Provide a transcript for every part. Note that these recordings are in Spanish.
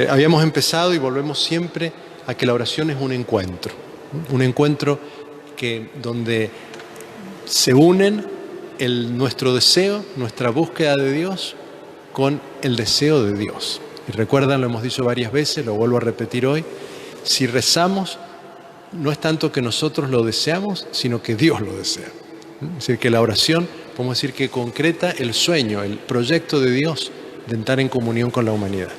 habíamos empezado y volvemos siempre a que la oración es un encuentro donde se unen nuestro deseo, nuestra búsqueda de Dios con el deseo de Dios. Y recuerdan, lo hemos dicho varias veces, lo vuelvo a repetir hoy, si rezamos no es tanto que nosotros lo deseamos, sino que Dios lo desea. Es decir, que la oración, podemos decir que concreta el sueño, el proyecto de Dios de entrar en comunión con la humanidad.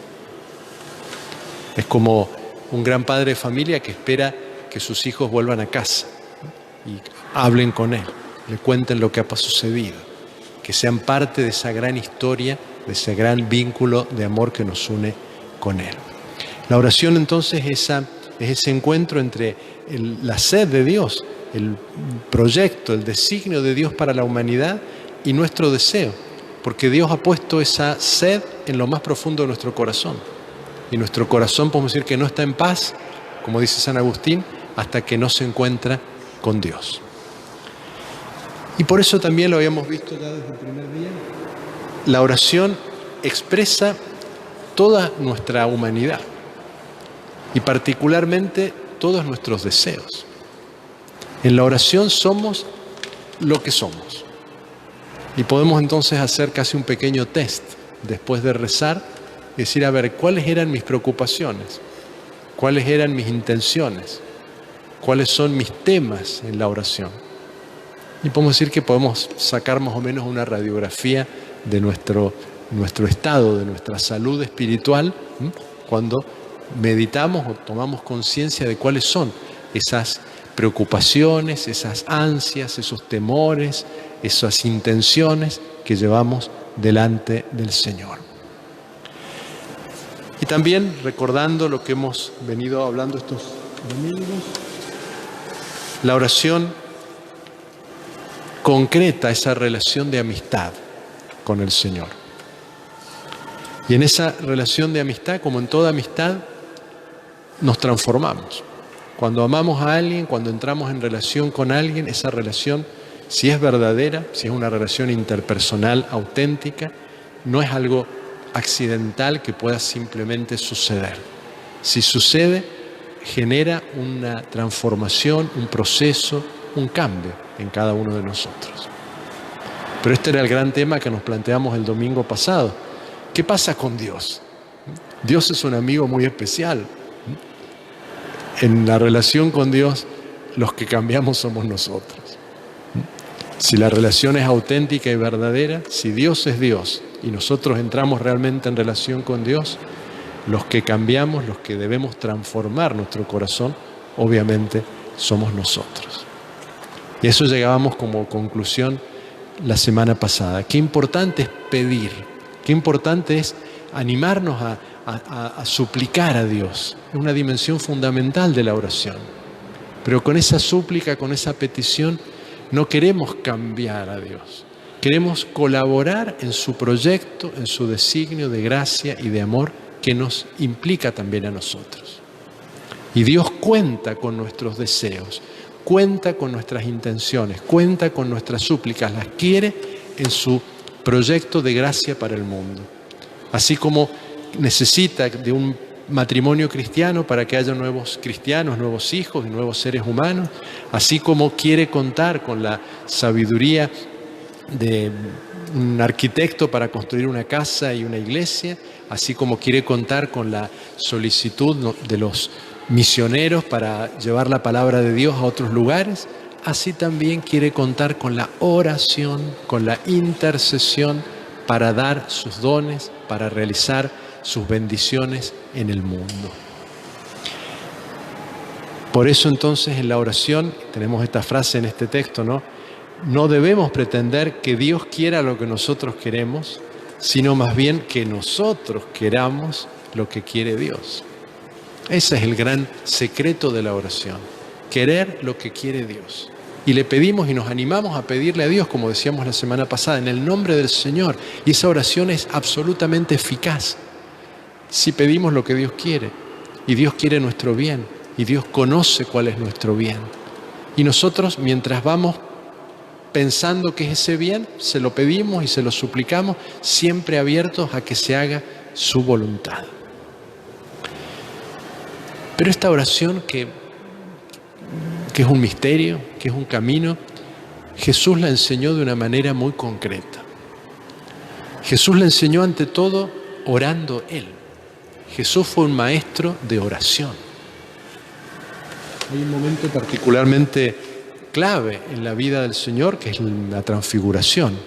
Es como un gran padre de familia que espera que sus hijos vuelvan a casa y hablen con él, le cuenten lo que ha sucedido, que sean parte de esa gran historia, de ese gran vínculo de amor que nos une con él. La oración entonces es ese encuentro entre la sed de Dios, el proyecto, el designio de Dios para la humanidad y nuestro deseo, porque Dios ha puesto esa sed en lo más profundo de nuestro corazón. Y nuestro corazón podemos decir que no está en paz, como dice San Agustín, hasta que no se encuentra con Dios. Y por eso también lo habíamos visto ya desde el primer día, la oración expresa toda nuestra humanidad y particularmente todos nuestros deseos. En la oración somos lo que somos. Y podemos entonces hacer casi un pequeño test después de rezar y decir, a ver, ¿cuáles eran mis preocupaciones? ¿Cuáles eran mis intenciones? ¿Cuáles son mis temas en la oración? Y podemos decir que podemos sacar más o menos una radiografía de nuestro estado, de nuestra salud espiritual, cuando meditamos o tomamos conciencia de cuáles son esas preocupaciones, esas ansias, esos temores, esas intenciones que llevamos delante del Señor. Y también recordando lo que hemos venido hablando estos domingos, la oración concreta esa relación de amistad con el Señor. Y en esa relación de amistad, como en toda amistad, nos transformamos. Cuando amamos a alguien, cuando entramos en relación con alguien, esa relación, si es verdadera, si es una relación interpersonal auténtica, no es algo accidental que pueda simplemente suceder. Si sucede, genera una transformación, un proceso, un cambio en cada uno de nosotros. Pero este era el gran tema que nos planteamos el domingo pasado. ¿Qué pasa con Dios? Dios es un amigo muy especial. En la relación con Dios, los que cambiamos somos nosotros. Si la relación es auténtica y verdadera, si Dios es Dios y nosotros entramos realmente en relación con Dios, los que cambiamos, los que debemos transformar nuestro corazón, obviamente somos nosotros. Y eso llegábamos como conclusión la semana pasada. Qué importante es pedir, qué importante es animarnos a suplicar a Dios. Es una dimensión fundamental de la oración. Pero con esa súplica, con esa petición, no queremos cambiar a Dios. Queremos colaborar en su proyecto, en su designio de gracia y de amor que nos implica también a nosotros. Y Dios cuenta con nuestros deseos, cuenta con nuestras intenciones, cuenta con nuestras súplicas, las quiere en su proyecto de gracia para el mundo. Así como necesita de un matrimonio cristiano para que haya nuevos cristianos, nuevos hijos y nuevos seres humanos, así como quiere contar con la sabiduría de un arquitecto para construir una casa y una iglesia, así como quiere contar con la solicitud de los misioneros para llevar la palabra de Dios a otros lugares, así también quiere contar con la oración, con la intercesión para dar sus dones, para realizar sus bendiciones en el mundo. Por eso entonces en la oración, tenemos esta frase en este texto, ¿no? No debemos pretender que Dios quiera lo que nosotros queremos, sino más bien que nosotros queramos lo que quiere Dios. Ese es el gran secreto de la oración, querer lo que quiere Dios. Y le pedimos y nos animamos a pedirle a Dios, como decíamos la semana pasada, en el nombre del Señor. Y esa oración es absolutamente eficaz si pedimos lo que Dios quiere. Y Dios quiere nuestro bien. Y Dios conoce cuál es nuestro bien. Y nosotros, mientras vamos pensando que es ese bien, se lo pedimos y se lo suplicamos, siempre abiertos a que se haga su voluntad. Pero esta oración que es un misterio, que es un camino, Jesús la enseñó de una manera muy concreta. Jesús la enseñó ante todo orando Él. Jesús fue un maestro de oración. Hay un momento particularmente clave en la vida del Señor, que es la transfiguración.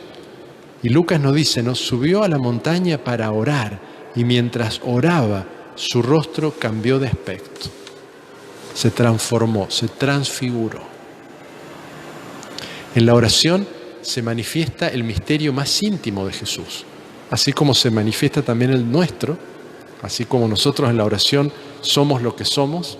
Y Lucas nos dice, nos subió a la montaña para orar, y mientras oraba, su rostro cambió de aspecto. Se transformó, se transfiguró. En la oración se manifiesta el misterio más íntimo de Jesús, así como se manifiesta también el nuestro, así como nosotros en la oración somos lo que somos.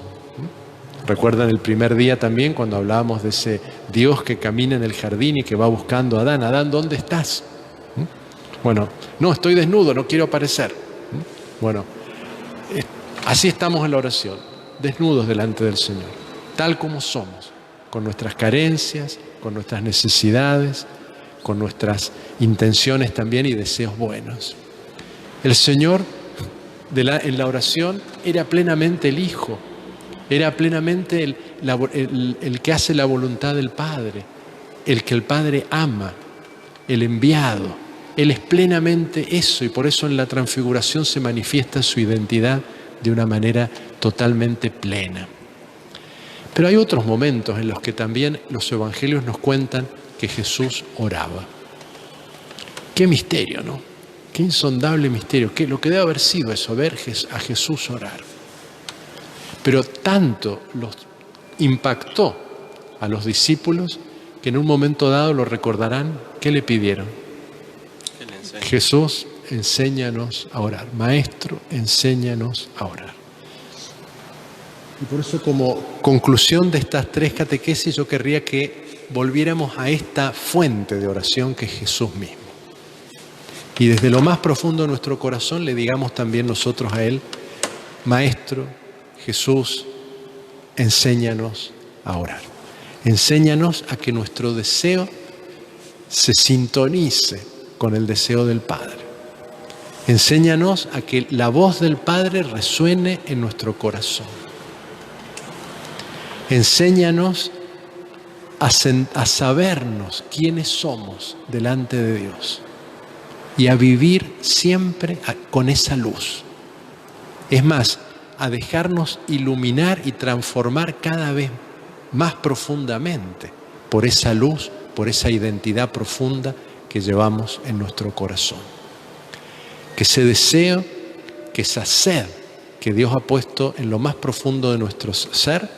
Recuerdan el primer día también cuando hablábamos de ese Dios que camina en el jardín y que va buscando a Adán. Adán, ¿dónde estás? Bueno, no, estoy desnudo, no quiero aparecer. Bueno, así estamos en la oración, desnudos delante del Señor, tal como somos, con nuestras carencias, con nuestras necesidades, con nuestras intenciones también y deseos buenos. El Señor en la oración era plenamente el Hijo, era plenamente el que hace la voluntad del Padre, el que el Padre ama, el enviado. Él es plenamente eso, y por eso en la transfiguración se manifiesta su identidad de una manera totalmente plena. Pero hay otros momentos en los que también los evangelios nos cuentan que Jesús oraba. Qué misterio, ¿no? Qué insondable misterio, lo que debe haber sido eso, ver a Jesús orar. Pero tanto los impactó a los discípulos que en un momento dado lo recordarán. ¿Qué le pidieron? Jesús, enséñanos a orar. Maestro, enséñanos a orar. Y por eso, como conclusión de estas 3 catequesis, yo querría que volviéramos a esta fuente de oración que es Jesús mismo. Y desde lo más profundo de nuestro corazón le digamos también nosotros a Él, Maestro, Jesús, enséñanos a orar. Enséñanos a que nuestro deseo se sintonice con el deseo del Padre. Enséñanos a que la voz del Padre resuene en nuestro corazón. Enséñanos a sabernos quiénes somos delante de Dios y a vivir siempre con esa luz. Es más, a dejarnos iluminar y transformar cada vez más profundamente por esa luz, por esa identidad profunda que llevamos en nuestro corazón. Que ese deseo, que esa sed que Dios ha puesto en lo más profundo de nuestro ser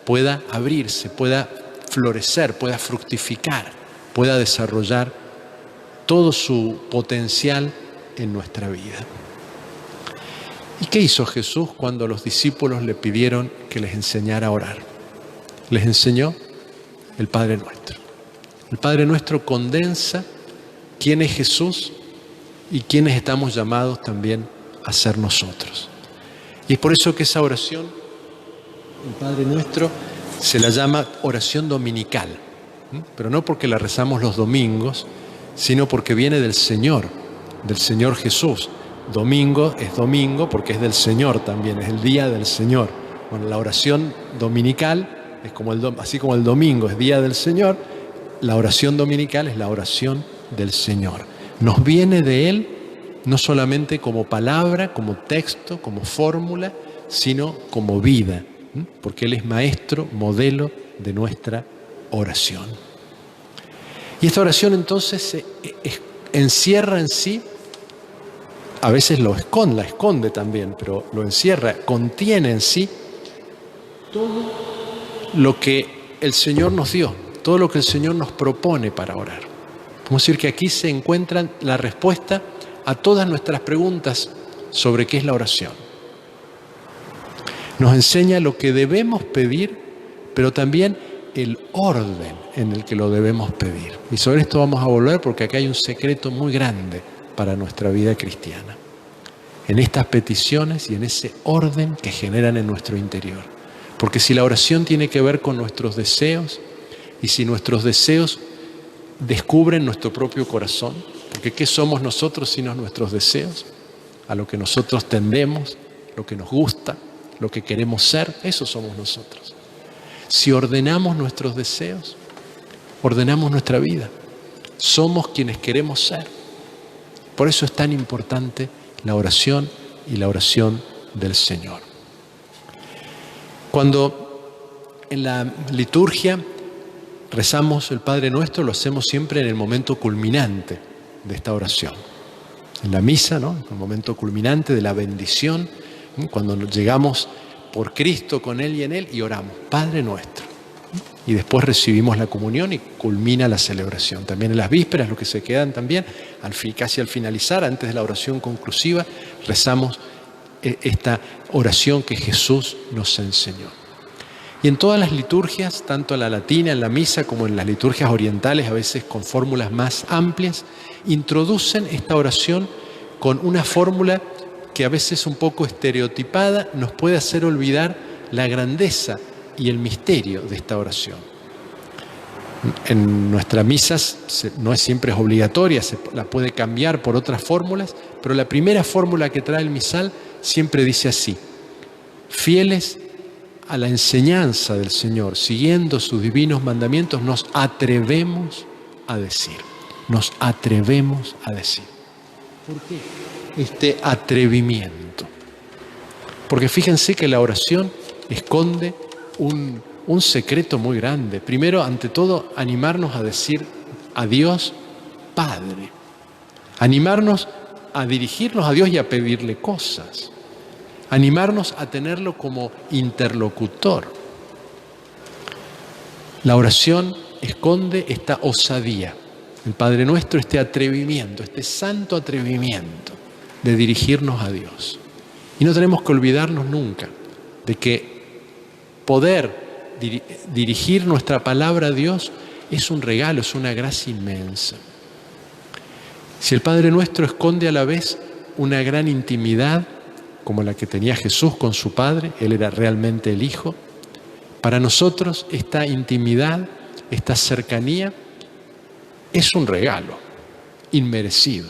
pueda abrirse, pueda florecer, pueda fructificar, pueda desarrollar todo su potencial en nuestra vida. ¿Y qué hizo Jesús cuando los discípulos le pidieron que les enseñara a orar? Les enseñó el Padre Nuestro. El Padre Nuestro condensa quién es Jesús y quiénes estamos llamados también a ser nosotros. Y es por eso que esa oración, el Padre Nuestro, se la llama oración dominical. Pero no porque la rezamos los domingos, sino porque viene del Señor Jesús. Domingo es domingo porque es del Señor también, es el día del Señor. Bueno, la oración dominical es como así como el domingo es día del Señor, la oración dominical es la oración del Señor. Nos viene de Él no solamente como palabra, como texto, como fórmula, sino como vida, porque Él es maestro, modelo de nuestra oración. Y esta oración entonces encierra en sí, a veces la esconde también, pero lo encierra, contiene en sí todo lo que el Señor nos dio, todo lo que el Señor nos propone para orar. Vamos a decir que aquí se encuentra la respuesta a todas nuestras preguntas sobre qué es la oración. Nos enseña lo que debemos pedir, pero también el orden en el que lo debemos pedir. Y sobre esto vamos a volver porque acá hay un secreto muy grande para nuestra vida cristiana. En estas peticiones y en ese orden que generan en nuestro interior. Porque si la oración tiene que ver con nuestros deseos, y si nuestros deseos descubren nuestro propio corazón, porque ¿qué somos nosotros sino nuestros deseos? A lo que nosotros tendemos, lo que nos gusta, lo que queremos ser, eso somos nosotros. Si ordenamos nuestros deseos, ordenamos nuestra vida. Somos quienes queremos ser. Por eso es tan importante la oración y la oración del Señor. Cuando en la liturgia rezamos el Padre Nuestro, lo hacemos siempre en el momento culminante de esta oración. En la misa, ¿no? El momento culminante de la bendición, cuando llegamos por Cristo, con Él y en Él, y oramos, Padre Nuestro. Y después recibimos la comunión y culmina la celebración. También en las vísperas, lo que se quedan también, casi al finalizar, antes de la oración conclusiva, rezamos esta oración que Jesús nos enseñó. Y en todas las liturgias, tanto en la latina, en la misa, como en las liturgias orientales, a veces con fórmulas más amplias, introducen esta oración con una fórmula que a veces un poco estereotipada nos puede hacer olvidar la grandeza y el misterio de esta oración. En nuestras misas no siempre es obligatoria, se la puede cambiar por otras fórmulas, pero la primera fórmula que trae el misal siempre dice así: fieles a la enseñanza del Señor, siguiendo sus divinos mandamientos, nos atrevemos a decir. Nos atrevemos a decir. ¿Por qué este atrevimiento? Porque fíjense que la oración esconde un secreto muy grande. Primero, ante todo, animarnos a decir a Dios Padre. Animarnos a dirigirnos a Dios y a pedirle cosas. Animarnos a tenerlo como interlocutor. La oración esconde esta osadía. El Padre Nuestro, este atrevimiento, este santo atrevimiento de dirigirnos a Dios. Y no tenemos que olvidarnos nunca de que poder dirigir nuestra palabra a Dios es un regalo, es una gracia inmensa. Si el Padre Nuestro esconde a la vez una gran intimidad, como la que tenía Jesús con su Padre, Él era realmente el Hijo, para nosotros esta intimidad, esta cercanía, es un regalo inmerecido.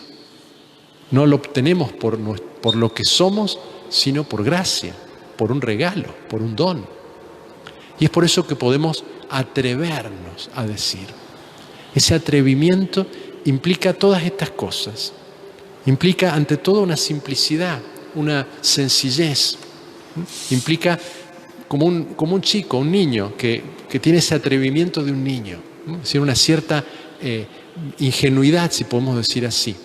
No lo obtenemos por lo que somos, sino por gracia, por un regalo, por un don. Y es por eso que podemos atrevernos a decir. Ese atrevimiento implica todas estas cosas. Implica ante todo una simplicidad, una sencillez. Implica como un chico, un niño que tiene ese atrevimiento de un niño. Es decir, una cierta ingenuidad, si podemos decir así.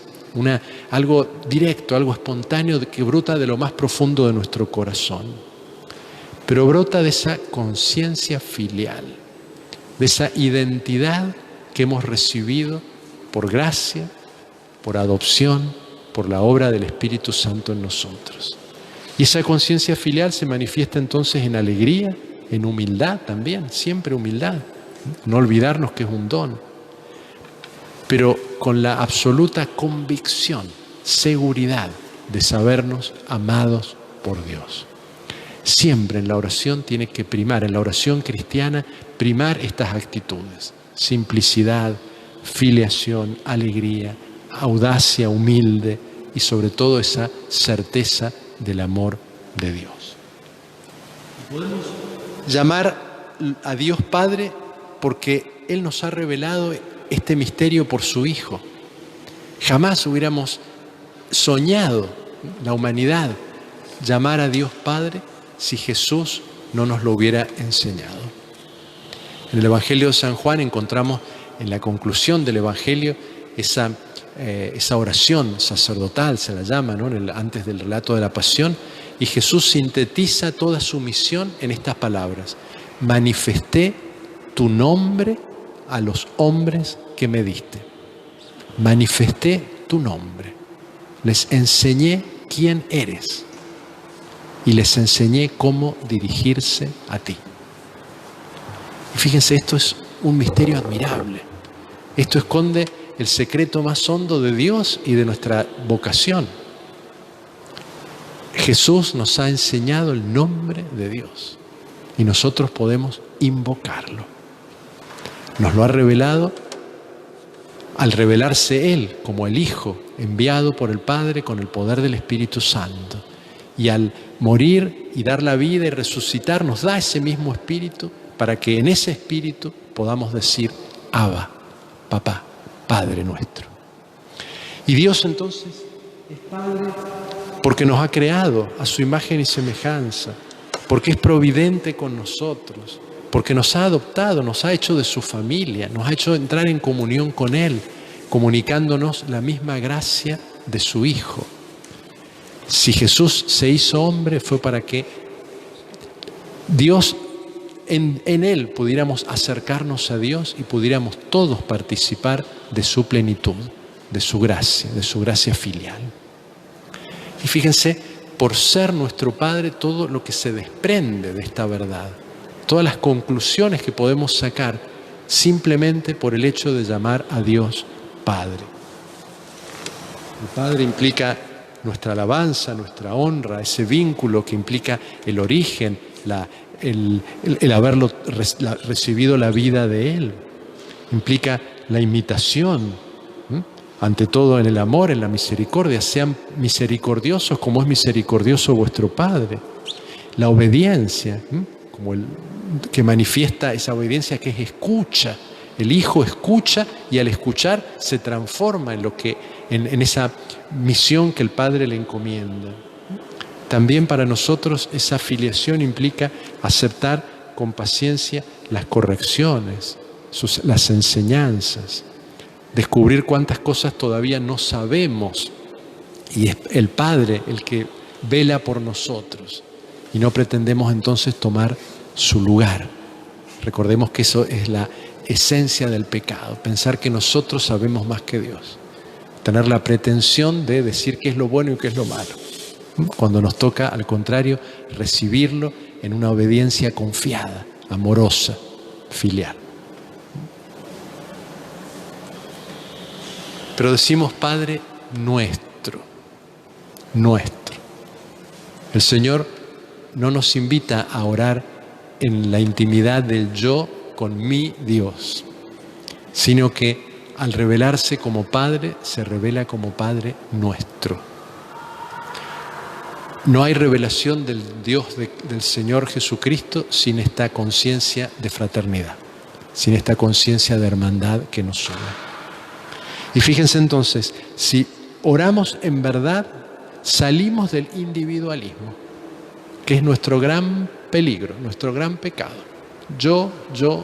Algo directo, algo espontáneo que brota de lo más profundo de nuestro corazón. Pero brota de esa conciencia filial, de esa identidad que hemos recibido por gracia, por adopción, por la obra del Espíritu Santo en nosotros. Y esa conciencia filial se manifiesta entonces en alegría, en humildad también, siempre humildad. No olvidarnos que es un don, pero con la absoluta convicción, seguridad de sabernos amados por Dios. Siempre en la oración tiene que primar, en la oración cristiana, primar estas actitudes: simplicidad, filiación, alegría, audacia humilde y sobre todo esa certeza del amor de Dios. Podemos llamar a Dios Padre porque Él nos ha revelado este misterio por su Hijo. Jamás hubiéramos soñado, la humanidad, llamar a Dios Padre si Jesús no nos lo hubiera enseñado. En el Evangelio de San Juan encontramos en la conclusión del Evangelio esa oración sacerdotal, se la llama, ¿no? Antes del relato de la pasión, y Jesús sintetiza toda su misión en estas palabras: manifesté tu nombre a los hombres que me diste. Manifesté tu nombre. Les enseñé quién eres y les enseñé cómo dirigirse a ti. Y fíjense, esto es un misterio admirable. Esto esconde el secreto más hondo de Dios y de nuestra vocación. Jesús nos ha enseñado el nombre de Dios y nosotros podemos invocarlo. Nos lo ha revelado al revelarse Él como el Hijo enviado por el Padre con el poder del Espíritu Santo, y al morir y dar la vida y resucitar, nos da ese mismo espíritu para que en ese espíritu podamos decir, Abba, papá, Padre nuestro. Y Dios entonces es Padre porque nos ha creado a su imagen y semejanza, porque es providente con nosotros, porque nos ha adoptado, nos ha hecho de su familia, nos ha hecho entrar en comunión con Él, comunicándonos la misma gracia de su Hijo. Si Jesús se hizo hombre fue para que Dios, en Él pudiéramos acercarnos a Dios y pudiéramos todos participar de su plenitud, de su gracia filial. Y fíjense, por ser nuestro Padre, todo lo que se desprende de esta verdad, todas las conclusiones que podemos sacar simplemente por el hecho de llamar a Dios Padre. El Padre implica nuestra alabanza, nuestra honra, ese vínculo que implica el origen, el haberlo recibido la vida de Él. Implica la imitación, ante todo en el amor, en la misericordia. Sean misericordiosos como es misericordioso vuestro Padre. La obediencia, como que manifiesta esa obediencia que es escucha. El Hijo escucha y al escuchar se transforma en esa misión que el Padre le encomienda. También para nosotros esa filiación implica aceptar con paciencia las correcciones, las enseñanzas, descubrir cuántas cosas todavía no sabemos. Y es el Padre el que vela por nosotros y no pretendemos entonces tomar su lugar. Recordemos que eso es la esencia del pecado, pensar que nosotros sabemos más que Dios, tener la pretensión de decir qué es lo bueno y qué es lo malo, cuando nos toca, al contrario, recibirlo en una obediencia confiada, amorosa, filial. Pero decimos Padre nuestro, nuestro. El Señor no nos invita a orar en la intimidad del yo con mi Dios, sino que al revelarse como Padre, se revela como Padre nuestro. No hay revelación del Dios del Señor Jesucristo sin esta conciencia de fraternidad, sin esta conciencia de hermandad que nos une. Y fíjense entonces, si oramos en verdad, salimos del individualismo, que es nuestro gran peligro, nuestro gran pecado. Yo,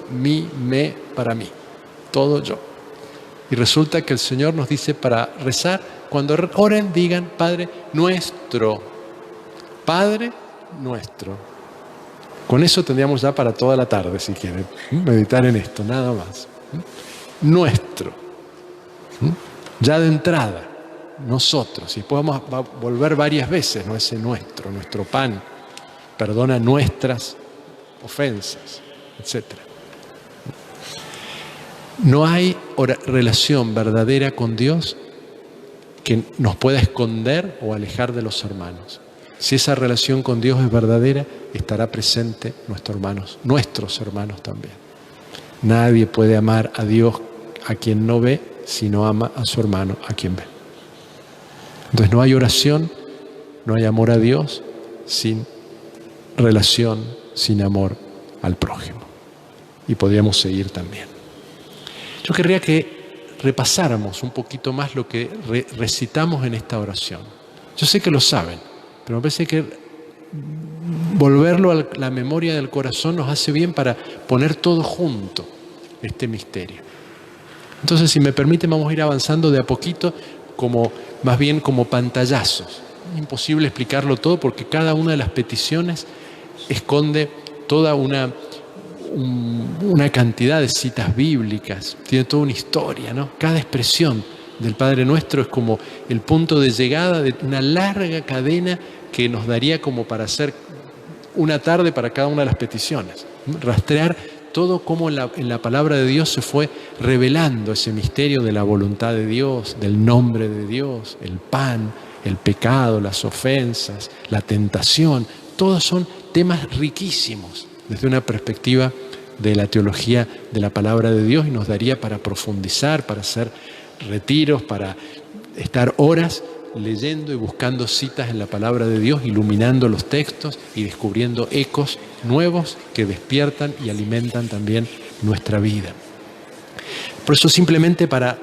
mí, me, para mí. Todo yo. Y resulta que el Señor nos dice para rezar, cuando oren digan Padre nuestro. Padre nuestro. Con eso tendríamos ya para toda la tarde, si quieren, meditar en esto, nada más. Nuestro. Ya de entrada, nosotros. Y después vamos a volver varias veces, ¿no? Ese nuestro pan. Perdona nuestras ofensas, etc. No hay relación verdadera con Dios que nos pueda esconder o alejar de los hermanos. Si esa relación con Dios es verdadera, estará presente nuestros hermanos también. Nadie puede amar a Dios a quien no ve, si no ama a su hermano a quien ve. Entonces no hay oración, no hay amor a Dios sin relación, sin amor al prójimo. Y podríamos seguir también. Yo querría que repasáramos un poquito más lo que recitamos en esta oración. Yo sé que lo saben, pero me parece que volverlo a la memoria del corazón nos hace bien para poner todo junto, este misterio. Entonces, si me permiten, vamos a ir avanzando de a poquito, más bien como pantallazos. Es imposible explicarlo todo porque cada una de las peticiones esconde toda una cantidad de citas bíblicas, tiene toda una historia, ¿no? Cada expresión del Padre Nuestro es como el punto de llegada de una larga cadena que nos daría como para hacer una tarde para cada una de las peticiones. Rastrear todo cómo en la palabra de Dios se fue revelando ese misterio de la voluntad de Dios, del nombre de Dios, el pan, el pecado, las ofensas, la tentación. Todos son temas riquísimos desde una perspectiva de la teología de la palabra de Dios y nos daría para profundizar, para hacer retiros, para estar horas leyendo y buscando citas en la palabra de Dios, iluminando los textos y descubriendo ecos nuevos que despiertan y alimentan también nuestra vida. Por eso, simplemente para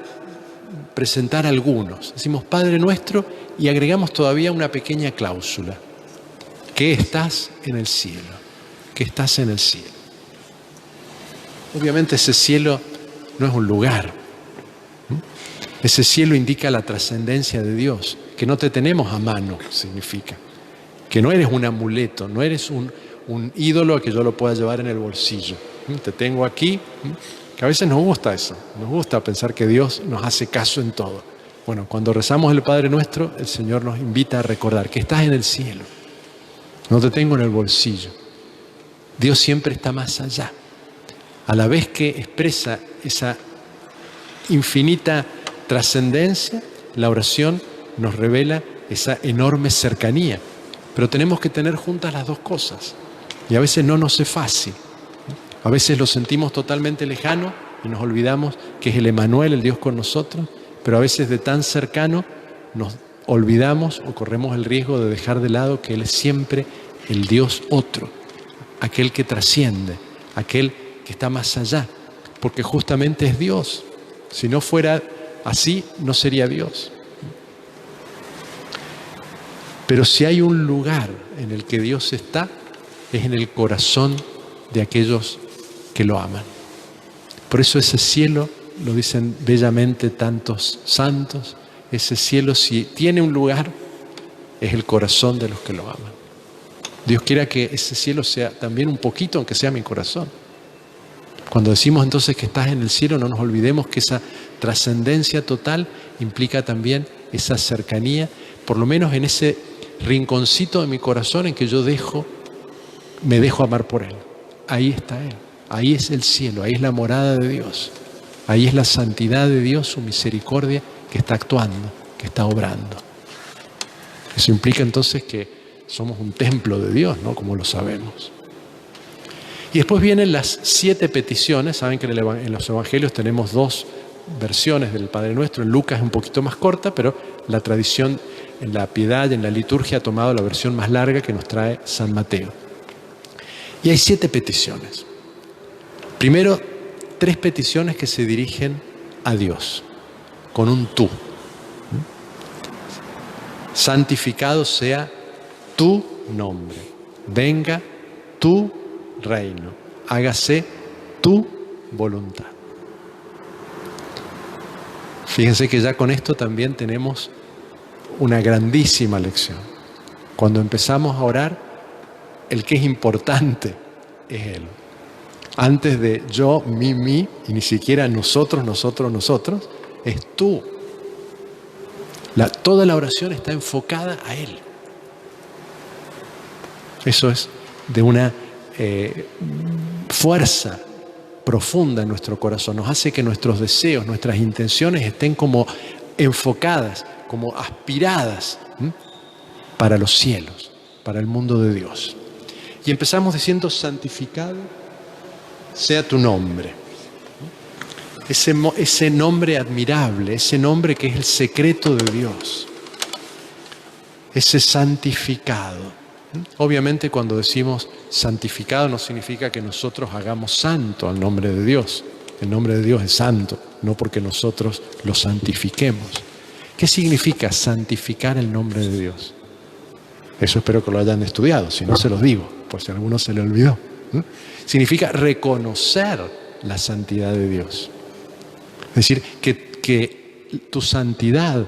presentar algunos, decimos Padre Nuestro y agregamos todavía una pequeña cláusula: que estás en el cielo, que estás en el cielo. Obviamente ese cielo no es un lugar. Ese cielo indica la trascendencia de Dios, que no te tenemos a mano, significa. Que no eres un amuleto, no eres un ídolo a que yo lo pueda llevar en el bolsillo. Te tengo aquí, que a veces nos gusta eso, nos gusta pensar que Dios nos hace caso en todo. Bueno, cuando rezamos el Padre Nuestro, el Señor nos invita a recordar que estás en el cielo, no te tengo en el bolsillo. Dios siempre está más allá. A la vez que expresa esa infinita trascendencia, la oración nos revela esa enorme cercanía. Pero tenemos que tener juntas las dos cosas. Y a veces no nos es fácil. A veces lo sentimos totalmente lejano y nos olvidamos que es el Emmanuel, el Dios con nosotros. Pero a veces de tan cercano nos olvidamos o corremos el riesgo de dejar de lado que Él es siempre el Dios otro, aquel que trasciende, aquel que está más allá, porque justamente es Dios. Si no fuera así, no sería Dios. Pero si hay un lugar en el que Dios está, es en el corazón de aquellos que lo aman. Por eso ese cielo, lo dicen bellamente tantos santos, ese cielo, si tiene un lugar, es el corazón de los que lo aman. Dios quiera que ese cielo sea también un poquito, aunque sea mi corazón. Cuando decimos entonces que estás en el cielo, no nos olvidemos que esa trascendencia total implica también esa cercanía, por lo menos en ese rinconcito de mi corazón en que yo me dejo amar por Él. Ahí está Él, ahí es el cielo, ahí es la morada de Dios, ahí es la santidad de Dios, su misericordia que está actuando, que está obrando. Eso implica entonces que somos un templo de Dios, ¿no? Como lo sabemos. Y después vienen las 7 peticiones. Saben que en los evangelios tenemos 2 versiones del Padre Nuestro. En Lucas es un poquito más corta, pero la tradición en la piedad y en la liturgia ha tomado la versión más larga que nos trae San Mateo. Y hay 7 peticiones. Primero, 3 peticiones que se dirigen a Dios, con un tú. Santificado sea tu nombre, venga tu reino, hágase tu voluntad. Fíjense que ya con esto también tenemos una grandísima lección. Cuando empezamos a orar, el que es importante es Él. Antes de yo, mí, y ni siquiera nosotros, es tú. Toda la oración está enfocada a Él. Eso es de una fuerza profunda en nuestro corazón. Nos hace que nuestros deseos, nuestras intenciones estén como enfocadas, como aspiradas para los cielos, para el mundo de Dios. Y empezamos diciendo: santificado sea tu nombre. Ese nombre admirable, ese nombre que es el secreto de Dios. Ese santificado. Obviamente cuando decimos santificado no significa que nosotros hagamos santo al nombre de Dios. El nombre de Dios es santo, no porque nosotros lo santifiquemos. ¿Qué significa santificar el nombre de Dios? Eso espero que lo hayan estudiado, si no se los digo, por si a alguno se le olvidó. Significa reconocer la santidad de Dios. Es decir, que tu santidad,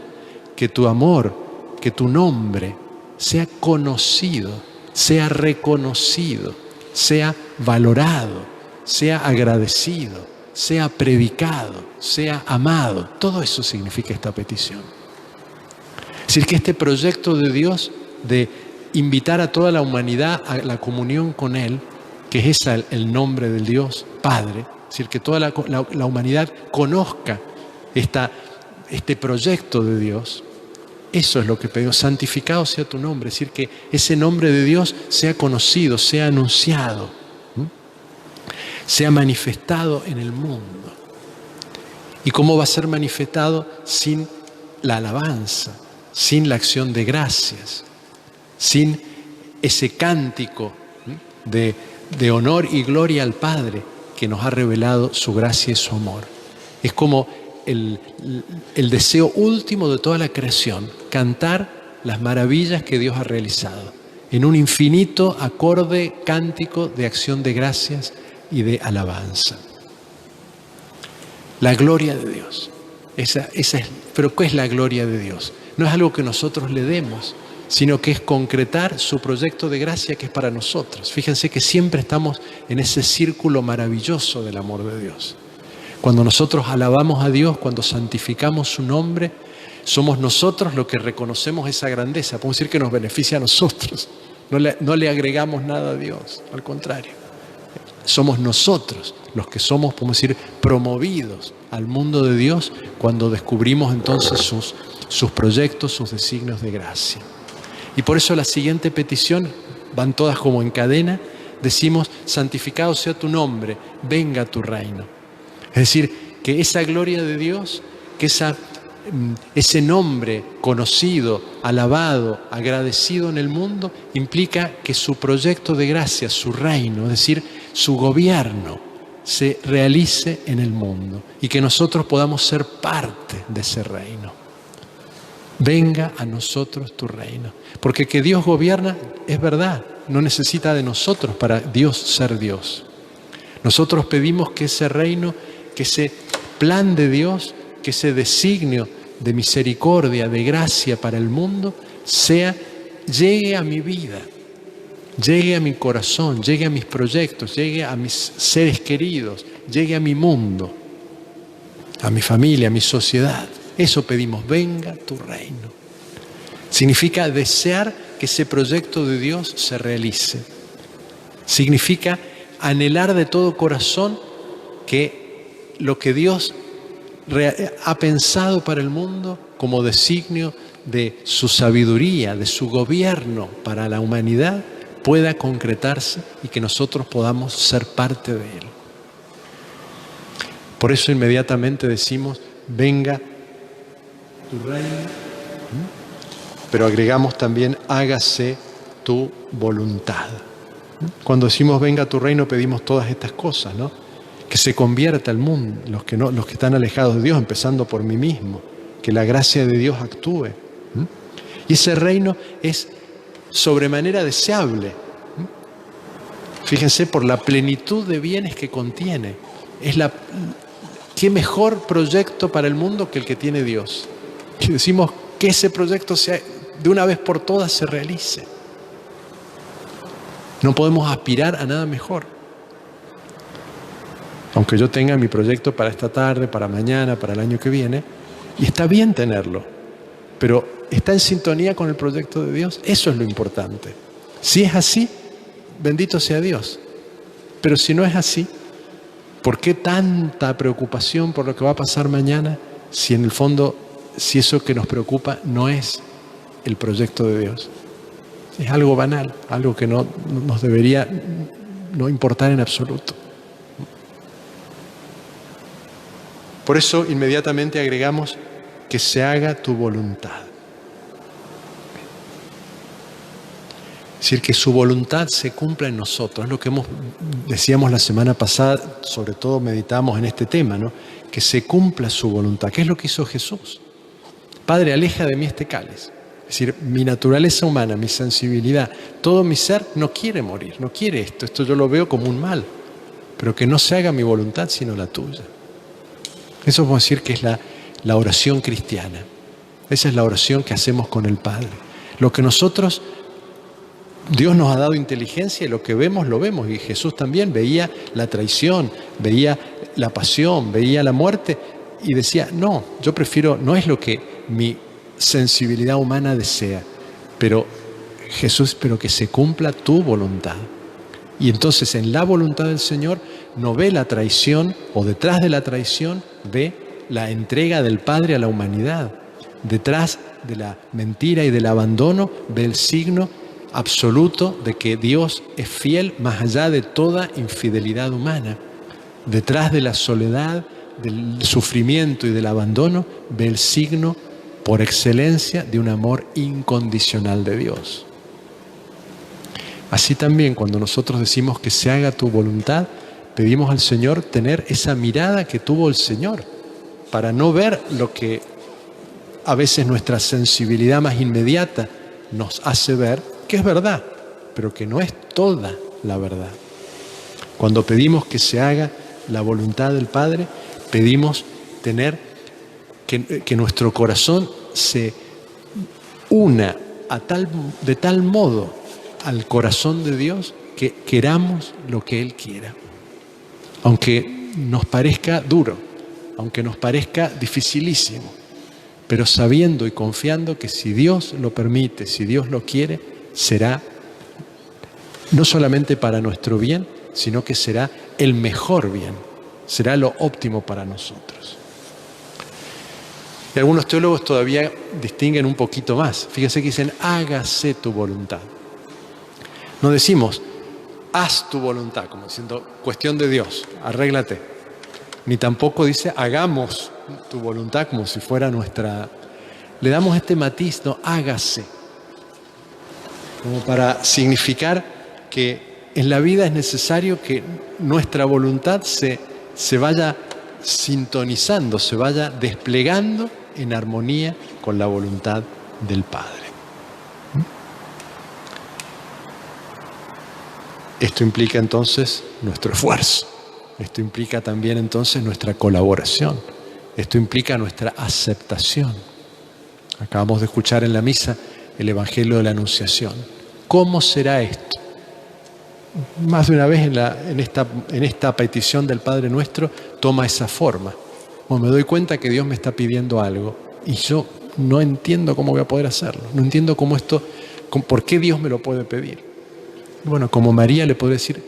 que tu amor, que tu nombre sea conocido, sea reconocido, sea valorado, sea agradecido, sea predicado, sea amado. Todo eso significa esta petición. Es decir, que este proyecto de Dios de invitar a toda la humanidad a la comunión con Él, que es esa el nombre del Dios Padre, es decir, que toda la humanidad conozca este proyecto de Dios. Eso es lo que pedimos: santificado sea tu nombre, es decir, que ese nombre de Dios sea conocido, sea anunciado, sea manifestado en el mundo. ¿Y cómo va a ser manifestado sin la alabanza, sin la acción de gracias, sin ese cántico de honor y gloria al Padre que nos ha revelado su gracia y su amor. Es como el deseo último de toda la creación, cantar las maravillas que Dios ha realizado en un infinito acorde cántico de acción de gracias y de alabanza. La gloria de Dios. Pero ¿qué es la gloria de Dios? No es algo que nosotros le demos, sino que es concretar su proyecto de gracia que es para nosotros. Fíjense que siempre estamos en ese círculo maravilloso del amor de Dios. Cuando nosotros alabamos a Dios, cuando santificamos su nombre, somos nosotros los que reconocemos esa grandeza. Podemos decir que nos beneficia a nosotros. No le agregamos nada a Dios, al contrario. Somos nosotros los que somos, podemos decir, promovidos al mundo de Dios cuando descubrimos entonces sus proyectos, sus designios de gracia. Y por eso la siguiente petición, van todas como en cadena, decimos: santificado sea tu nombre, venga tu reino. Es decir, que esa gloria de Dios, que ese nombre conocido, alabado, agradecido en el mundo, implica que su proyecto de gracia, su reino, es decir, su gobierno, se realice en el mundo y que nosotros podamos ser parte de ese reino. Venga a nosotros tu reino. Porque que Dios gobierna es verdad, no necesita de nosotros para Dios ser Dios. Nosotros pedimos que ese reino, que ese plan de Dios, que ese designio de misericordia, de gracia para el mundo, llegue a mi vida, llegue a mi corazón, llegue a mis proyectos, llegue a mis seres queridos, llegue a mi mundo, a mi familia, a mi sociedad. Eso pedimos: venga tu reino. Significa desear que ese proyecto de Dios se realice. Significa anhelar de todo corazón que lo que Dios ha pensado para el mundo como designio de su sabiduría, de su gobierno para la humanidad, pueda concretarse y que nosotros podamos ser parte de él. Por eso inmediatamente decimos: venga tu reino, pero agregamos también: hágase tu voluntad. Cuando decimos venga tu reino, pedimos todas estas cosas, ¿no? Que se convierta el mundo, los que están alejados de Dios, empezando por mí mismo, que la gracia de Dios actúe. Y ese reino es sobremanera deseable. Fíjense, por la plenitud de bienes que contiene. ¿Qué mejor proyecto para el mundo que el que tiene Dios? Y decimos que ese proyecto de una vez por todas se realice. No podemos aspirar a nada mejor. Aunque yo tenga mi proyecto para esta tarde, para mañana, para el año que viene, y está bien tenerlo, pero ¿está en sintonía con el proyecto de Dios? Eso es lo importante. Si es así, bendito sea Dios. Pero si no es así, ¿por qué tanta preocupación por lo que va a pasar mañana si en el fondo, si eso que nos preocupa no es el proyecto de Dios? Es algo banal, algo que no nos debería no importar en absoluto. Por eso inmediatamente agregamos: que se haga tu voluntad. Es decir, que su voluntad se cumpla en nosotros. Es lo que decíamos la semana pasada, sobre todo meditamos en este tema, ¿no? Que se cumpla su voluntad. ¿Qué es lo que hizo Jesús? Padre, aleja de mí este cáliz. Es decir, mi naturaleza humana, mi sensibilidad, todo mi ser no quiere morir, no quiere esto. Esto yo lo veo como un mal. Pero que no se haga mi voluntad sino la tuya. Eso podemos decir que es la oración cristiana. Esa es la oración que hacemos con el Padre. Lo que nosotros, Dios nos ha dado inteligencia y lo que vemos, lo vemos. Y Jesús también veía la traición, veía la pasión, veía la muerte y decía: no, yo prefiero, no es lo que mi sensibilidad humana desea, pero Jesús, pero que se cumpla tu voluntad. Y entonces en la voluntad del Señor no ve la traición, o detrás de la traición ve la entrega del Padre a la humanidad. Detrás de la mentira y del abandono ve el signo absoluto de que Dios es fiel más allá de toda infidelidad humana. Detrás de la soledad, del sufrimiento y del abandono ve el signo por excelencia de un amor incondicional de Dios. Así también, cuando nosotros decimos que se haga tu voluntad, pedimos al Señor tener esa mirada que tuvo el Señor, para no ver lo que a veces nuestra sensibilidad más inmediata nos hace ver, que es verdad, pero que no es toda la verdad. Cuando pedimos que se haga la voluntad del Padre, pedimos tener que nuestro corazón se una de tal modo al corazón de Dios que queramos lo que Él quiera. Aunque nos parezca duro, aunque nos parezca dificilísimo, pero sabiendo y confiando que si Dios lo permite, si Dios lo quiere, será no solamente para nuestro bien, sino que será el mejor bien, será lo óptimo para nosotros. Y algunos teólogos todavía distinguen un poquito más. Fíjense que dicen, hágase tu voluntad. No decimos, haz tu voluntad, como diciendo, cuestión de Dios, arréglate. Ni tampoco dice, hagamos tu voluntad, como si fuera nuestra... Le damos este matiz, no, hágase. Como para significar que en la vida es necesario que nuestra voluntad se vaya sintonizando, se vaya desplegando en armonía con la voluntad del Padre. Esto implica entonces nuestro esfuerzo. Esto implica también entonces nuestra colaboración. Esto implica nuestra aceptación. Acabamos de escuchar en la misa el Evangelio de la Anunciación. ¿Cómo será esto? Más de una vez en esta petición del Padre Nuestro toma esa forma. Bueno, me doy cuenta que Dios me está pidiendo algo y yo no entiendo cómo voy a poder hacerlo. No entiendo por qué Dios me lo puede pedir. Bueno, como María le podría decir,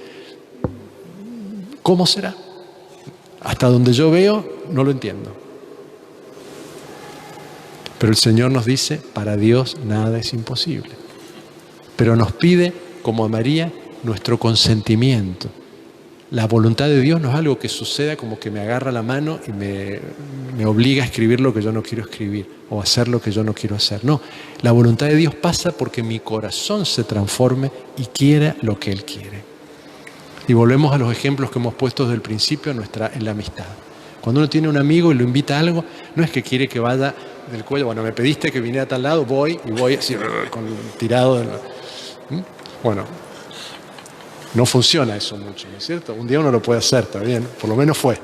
¿cómo será? Hasta donde yo veo, no lo entiendo. Pero el Señor nos dice, para Dios nada es imposible. Pero nos pide, como a María, nuestro consentimiento. La voluntad de Dios no es algo que suceda como que me agarra la mano y me obliga a escribir lo que yo no quiero escribir o hacer lo que yo no quiero hacer. No, la voluntad de Dios pasa porque mi corazón se transforme y quiera lo que Él quiere. Y volvemos a los ejemplos que hemos puesto desde el principio en la amistad. Cuando uno tiene un amigo y lo invita a algo, no es que quiere que vaya del cuello, bueno, me pediste que viniera a tal lado, voy así, tirado. Bueno, no funciona eso mucho, ¿no es cierto? Un día uno lo puede hacer, está bien, por lo menos fue.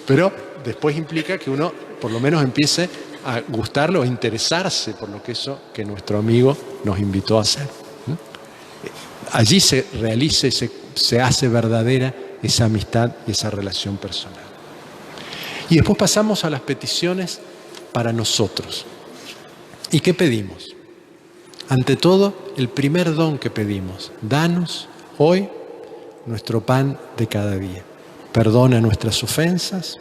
Pero después implica que uno por lo menos empiece a gustarlo, a interesarse por lo que nuestro amigo nos invitó a hacer. Allí se realiza y se hace verdadera esa amistad y esa relación personal. Y después pasamos a las peticiones para nosotros. ¿Y qué pedimos? Ante todo, el primer don que pedimos, danos hoy nuestro pan de cada día. Perdona nuestras ofensas,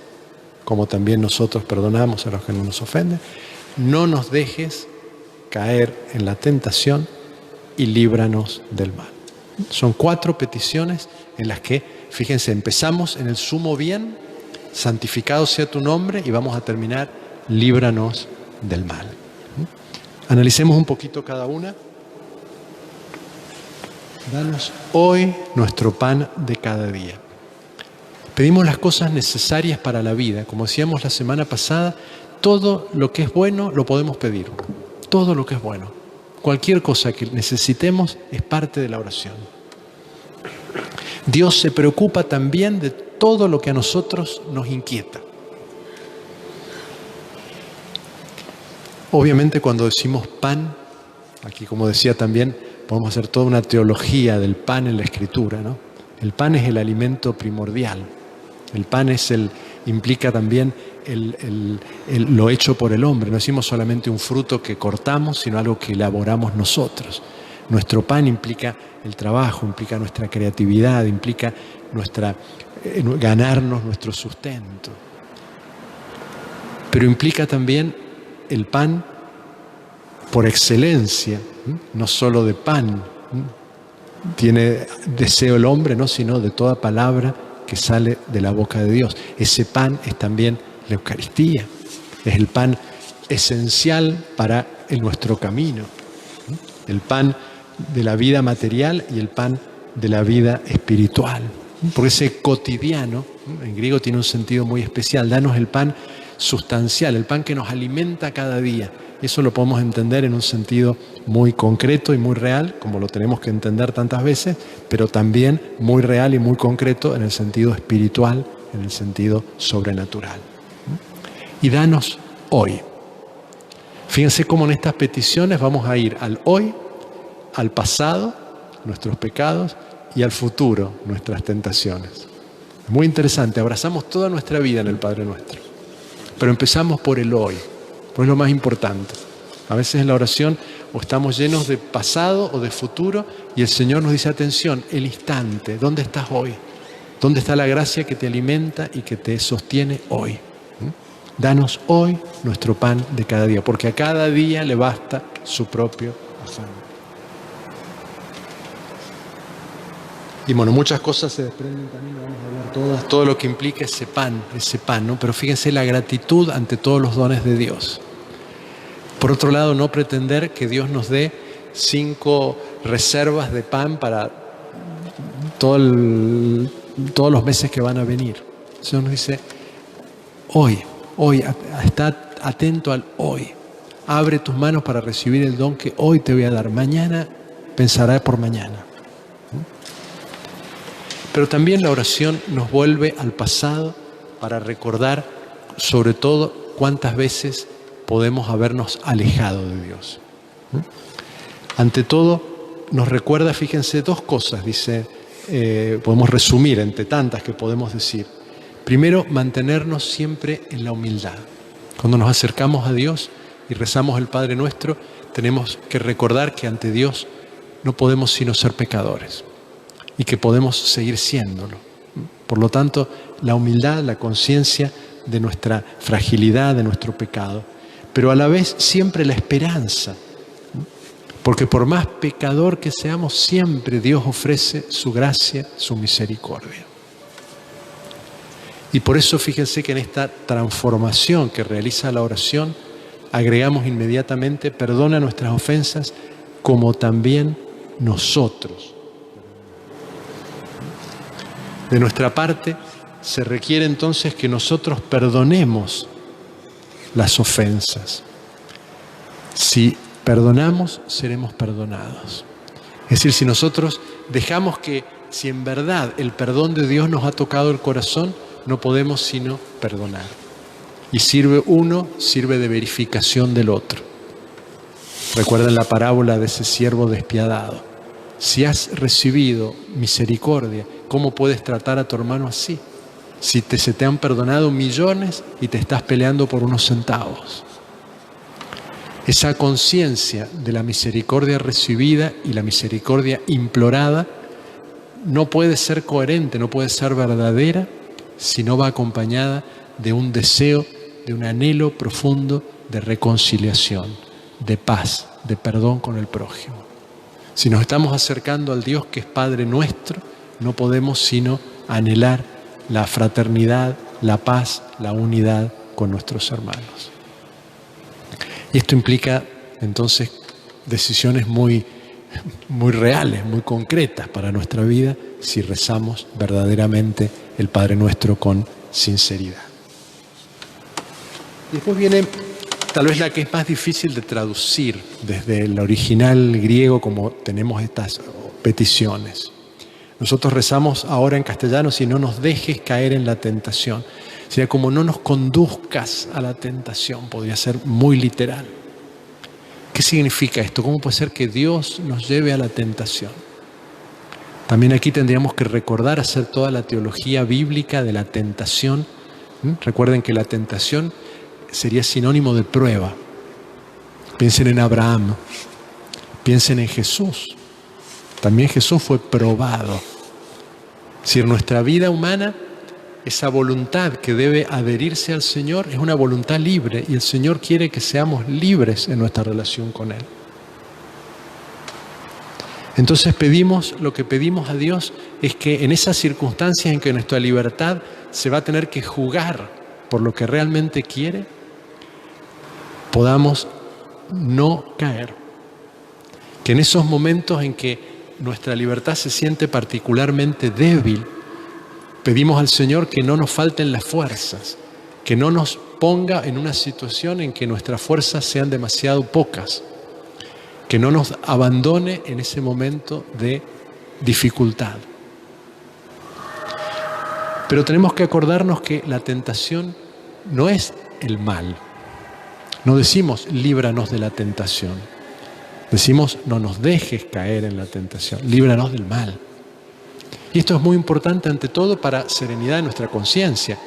como también nosotros perdonamos a los que nos ofenden. No nos dejes caer en la tentación y líbranos del mal. Son 4 peticiones en las que, fíjense, empezamos en el sumo bien, santificado sea tu nombre, y vamos a terminar, líbranos del mal. Analicemos un poquito cada una. Danos hoy nuestro pan de cada día. Pedimos las cosas necesarias para la vida. Como decíamos la semana pasada, todo lo que es bueno lo podemos pedir. Todo lo que es bueno. Cualquier cosa que necesitemos es parte de la oración. Dios se preocupa también de todo lo que a nosotros nos inquieta. Obviamente cuando decimos pan, aquí como decía también, podemos hacer toda una teología del pan en la Escritura, ¿no? El pan es el alimento primordial. El pan implica también lo hecho por el hombre. No decimos solamente un fruto que cortamos, sino algo que elaboramos nosotros. Nuestro pan implica el trabajo, implica nuestra creatividad, implica ganarnos nuestro sustento. Pero implica también el pan por excelencia, no solo de pan. Tiene deseo el hombre, no, sino de toda palabra que sale de la boca de Dios. Ese pan es también la Eucaristía. Es el pan esencial para nuestro camino. El pan de la vida material y el pan de la vida espiritual. Porque ese cotidiano, en griego tiene un sentido muy especial, danos el pan sustancial, el pan que nos alimenta cada día. Eso lo podemos entender en un sentido muy concreto y muy real, como lo tenemos que entender tantas veces, pero también muy real y muy concreto en el sentido espiritual, en el sentido sobrenatural. Y danos hoy. Fíjense cómo en estas peticiones vamos a ir al hoy, al pasado, nuestros pecados, y al futuro, nuestras tentaciones. Muy interesante, abrazamos toda nuestra vida en el Padre Nuestro. Pero empezamos por el hoy, pues es lo más importante. A veces en la oración o estamos llenos de pasado o de futuro y el Señor nos dice, atención, el instante, ¿dónde estás hoy? ¿Dónde está la gracia que te alimenta y que te sostiene hoy? Danos hoy nuestro pan de cada día, porque a cada día le basta su propio afán. Y bueno, muchas cosas se desprenden también, vamos a hablar todas, todo lo que implica ese pan, ¿no? Pero fíjense la gratitud ante todos los dones de Dios. Por otro lado, no pretender que Dios nos dé 5 reservas de pan para todos los meses que van a venir. El Señor nos dice, hoy, está atento al hoy. Abre tus manos para recibir el don que hoy te voy a dar. Mañana pensará por mañana. Pero también la oración nos vuelve al pasado para recordar, sobre todo, cuántas veces podemos habernos alejado de Dios. Ante todo, nos recuerda, fíjense, 2 cosas, dice, podemos resumir entre tantas que podemos decir. Primero, mantenernos siempre en la humildad. Cuando nos acercamos a Dios y rezamos el Padre Nuestro, tenemos que recordar que ante Dios no podemos sino ser pecadores. Y que podemos seguir siéndolo. Por lo tanto, la humildad, la conciencia de nuestra fragilidad, de nuestro pecado, pero a la vez siempre la esperanza, porque por más pecador que seamos, siempre Dios ofrece su gracia, su misericordia. Y por eso fíjense que en esta transformación que realiza la oración, agregamos inmediatamente, perdona nuestras ofensas, como también nosotros. De nuestra parte, se requiere entonces que nosotros perdonemos las ofensas. Si perdonamos, seremos perdonados. Es decir, si nosotros dejamos que, si en verdad el perdón de Dios nos ha tocado el corazón, no podemos sino perdonar. Y sirve de verificación del otro. Recuerden la parábola de ese siervo despiadado. Si has recibido misericordia, ¿cómo puedes tratar a tu hermano así? Si se te han perdonado millones y te estás peleando por unos centavos. Esa conciencia de la misericordia recibida y la misericordia implorada no puede ser coherente, no puede ser verdadera si no va acompañada de un deseo, de un anhelo profundo de reconciliación, de paz, de perdón con el prójimo. Si nos estamos acercando al Dios que es Padre nuestro, no podemos sino anhelar la fraternidad, la paz, la unidad con nuestros hermanos. Y esto implica entonces decisiones muy reales, muy concretas para nuestra vida si rezamos verdaderamente el Padre Nuestro con sinceridad. Y después viene tal vez la que es más difícil de traducir desde el original griego, como tenemos estas peticiones. Nosotros rezamos ahora en castellano, si no nos dejes caer en la tentación. Sería como no nos conduzcas a la tentación, podría ser muy literal. ¿Qué significa esto? ¿Cómo puede ser que Dios nos lleve a la tentación? También aquí tendríamos que recordar hacer toda la teología bíblica de la tentación. Recuerden que la tentación sería sinónimo de prueba. Piensen en Abraham, piensen en Jesús. También Jesús fue probado. Si en nuestra vida humana, esa voluntad que debe adherirse al Señor es una voluntad libre y el Señor quiere que seamos libres en nuestra relación con Él. Entonces lo que pedimos a Dios es que en esas circunstancias en que nuestra libertad se va a tener que jugar por lo que realmente quiere, podamos no caer. Que en esos momentos en que nuestra libertad se siente particularmente débil, pedimos al Señor que no nos falten las fuerzas, que no nos ponga en una situación en que nuestras fuerzas sean demasiado pocas, que no nos abandone en ese momento de dificultad. Pero tenemos que acordarnos que la tentación no es el mal. No decimos líbranos de la tentación. Decimos no nos dejes caer en la tentación, líbranos del mal. Y esto es muy importante ante todo para serenidad de nuestra conciencia.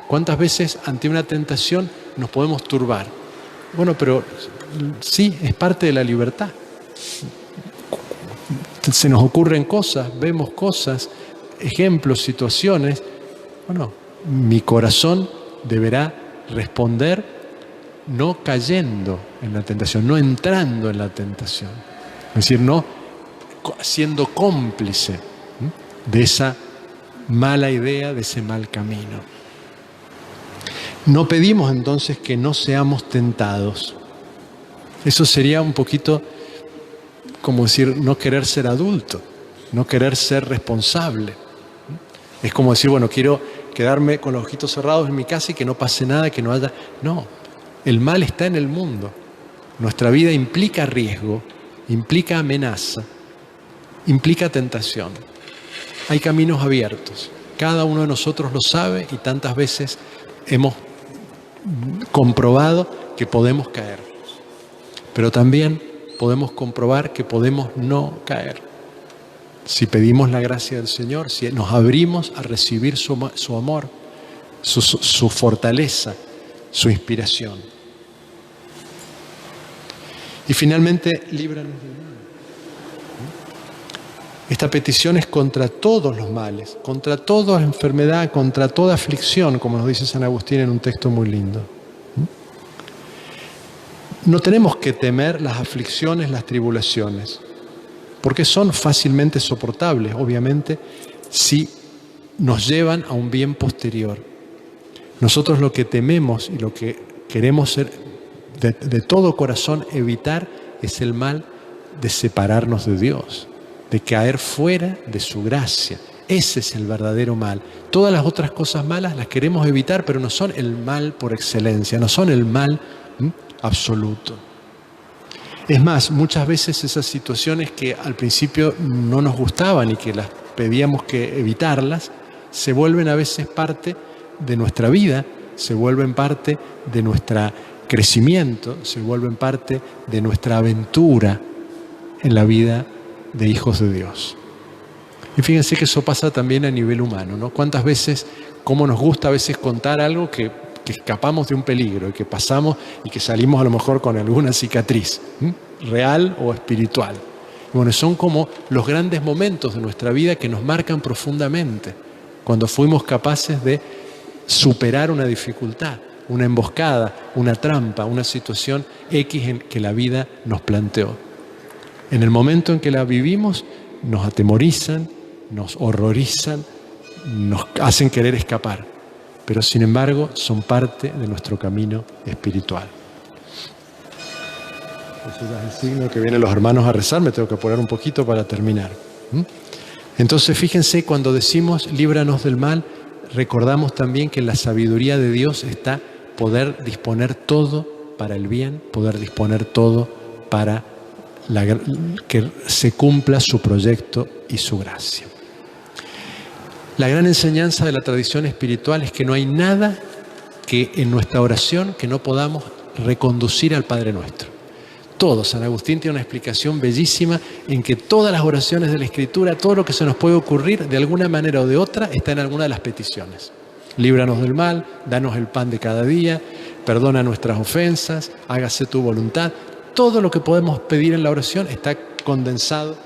¿Cuántas veces ante una tentación nos podemos turbar? Bueno, pero sí, es parte de la libertad. Se nos ocurren cosas, vemos cosas, ejemplos, situaciones. Bueno, mi corazón deberá responder no cayendo en la tentación, no entrando en la tentación. Es decir, no siendo cómplice de esa mala idea, de ese mal camino. No pedimos entonces que no seamos tentados. Eso sería un poquito como decir no querer ser adulto, no querer ser responsable. Es como decir, bueno, quiero quedarme con los ojitos cerrados en mi casa y que no pase nada, que no haya... No, el mal está en el mundo. Nuestra vida implica riesgo, implica amenaza, implica tentación. Hay caminos abiertos. Cada uno de nosotros lo sabe y tantas veces hemos comprobado que podemos caer. Pero también podemos comprobar que podemos no caer. Si pedimos la gracia del Señor, si nos abrimos a recibir su amor, su fortaleza, su inspiración. Y finalmente, líbranos del mal. Esta petición es contra todos los males, contra toda enfermedad, contra toda aflicción, como nos dice San Agustín en un texto muy lindo. No tenemos que temer las aflicciones, las tribulaciones, porque son fácilmente soportables, obviamente, si nos llevan a un bien posterior. Nosotros lo que tememos y lo que queremos ser de todo corazón evitar es el mal de separarnos de Dios, de caer fuera de su gracia. Ese es el verdadero mal. Todas las otras cosas malas las queremos evitar, pero no son el mal por excelencia, no son el mal absoluto. Es más, muchas veces esas situaciones que al principio no nos gustaban y que las pedíamos que evitarlas, se vuelven a veces parte de nuestra vida, se vuelven parte de nuestro crecimiento, se vuelven parte de nuestra aventura en la vida de hijos de Dios. Y fíjense que eso pasa también a nivel humano, ¿no? Cuántas veces, cómo nos gusta a veces contar algo que escapamos de un peligro y que pasamos y que salimos a lo mejor con alguna cicatriz, real o espiritual. Bueno, son como los grandes momentos de nuestra vida que nos marcan profundamente, cuando fuimos capaces de superar una dificultad, una emboscada, una trampa, una situación X en que la vida nos planteó. En el momento en que la vivimos, nos atemorizan, nos horrorizan, nos hacen querer escapar, pero sin embargo son parte de nuestro camino espiritual. Ese es el signo que vienen los hermanos a rezar, me tengo que apurar un poquito para terminar. Entonces fíjense, cuando decimos líbranos del mal, recordamos también que en la sabiduría de Dios está poder disponer todo para el bien, poder disponer todo para que se cumpla su proyecto y su gracia. La gran enseñanza de la tradición espiritual es que no hay nada que en nuestra oración que no podamos reconducir al Padre Nuestro. Todo, San Agustín tiene una explicación bellísima en que todas las oraciones de la Escritura, todo lo que se nos puede ocurrir de alguna manera o de otra, está en alguna de las peticiones. Líbranos del mal, danos el pan de cada día, perdona nuestras ofensas, hágase tu voluntad. Todo lo que podemos pedir en la oración está condensado.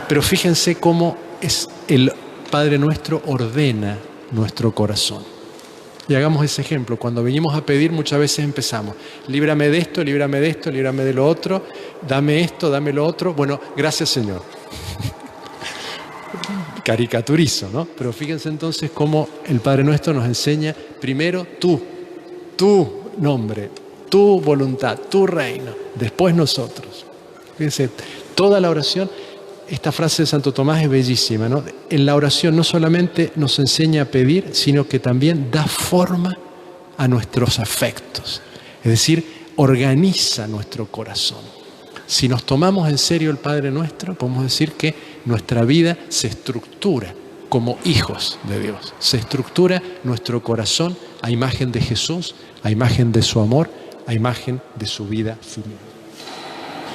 Pero fíjense cómo el Padre Nuestro ordena nuestro corazón. Y hagamos ese ejemplo. Cuando venimos a pedir, muchas veces empezamos: líbrame de esto, líbrame de esto, líbrame de lo otro, dame esto, dame lo otro. Bueno, gracias Señor. Caricaturizo, ¿no? Pero fíjense entonces cómo el Padre Nuestro nos enseña: primero tú nombre, tu voluntad, tu reino, después nosotros. Fíjense, toda la oración, esta frase de Santo Tomás es bellísima, ¿no? En la oración no solamente nos enseña a pedir, sino que también da forma a nuestros afectos. Es decir, organiza nuestro corazón. Si nos tomamos en serio el Padre Nuestro, podemos decir que nuestra vida se estructura como hijos de Dios. Se estructura nuestro corazón a imagen de Jesús, a imagen de su amor, a imagen de su vida filial.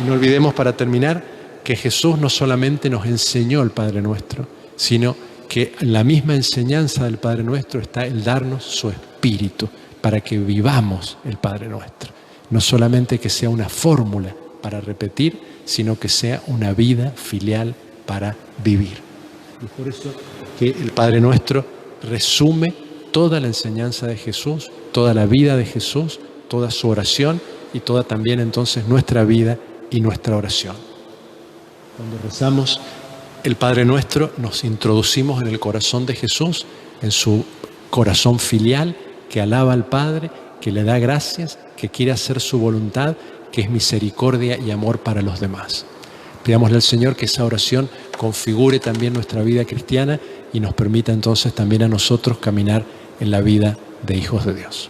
Y no olvidemos, para terminar, que Jesús no solamente nos enseñó el Padre Nuestro, sino que en la misma enseñanza del Padre Nuestro está el darnos su Espíritu para que vivamos el Padre Nuestro. No solamente que sea una fórmula para repetir, sino que sea una vida filial para vivir. Y por eso que el Padre Nuestro resume toda la enseñanza de Jesús, toda la vida de Jesús, toda su oración y toda también entonces nuestra vida y nuestra oración. Cuando rezamos el Padre Nuestro, nos introducimos en el corazón de Jesús, en su corazón filial, que alaba al Padre, que le da gracias, que quiere hacer su voluntad, que es misericordia y amor para los demás. Pidámosle al Señor que esa oración configure también nuestra vida cristiana y nos permita entonces también a nosotros caminar en la vida de hijos de Dios.